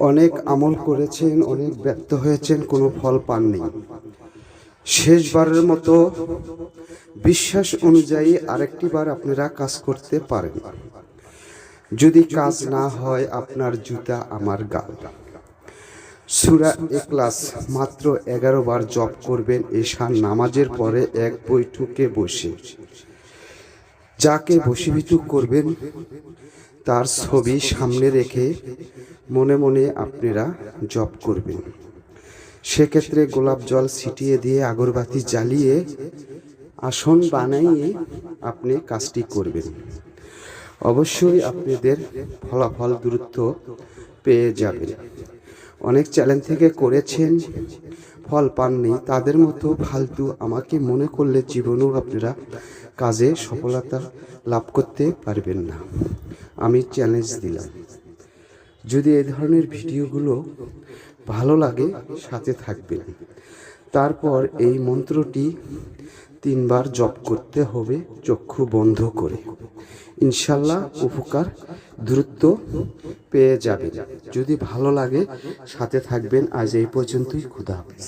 অনেক আমল করেছেন, অনেক ব্যর্থ হয়েছেন, কোনো ফল পাননি। শেষবারের মতো বিশ্বাস অনুযায়ী আরেকটি বার আপনারা কাজ করতে পারেন। যদি কাজ না হয়, আপনার জুতা আমার গাল। সূরা ইখলাস মাত্র 11 বার জপ করবেন এশার নামাজের পরে এক বৈঠকে বসে। যাকে বশীভূত করবেন তার ছবি সামনে রেখে মনে মনে আপনারা জপ করবেন। সেক্ষেত্রে গোলাপ জল ছিটিয়ে দিয়ে আগরবাতি জ্বালিয়ে আসন বানাইয়ে আপনি কাজটি করবেন। অবশ্যই আপনাদের ফলাফল দ্রুত পেয়ে যাবেন। অনেক চ্যালেঞ্জ থেকে করেছেন, ফল পাননি, তাদের মতো ফালতু আমাকে মনে করলে জীবনেও আপনারা কাজে সফলতা লাভ করতে পারবেন না। আমি চ্যালেঞ্জ দিলাম। যদি এই ধরনের ভিডিওগুলো ভালো লাগে সাথে থাকবেন। তারপর এই মন্ত্রটি 3 বার জপ করতে হবে চক্ষু বন্ধ করে। ইনশাল্লাহ উপকার দ্রুত পেয়ে যাবেন। যদি ভালো লাগে সাথে থাকবেন। আজ এই পর্যন্তই। খোদা হাফেজ।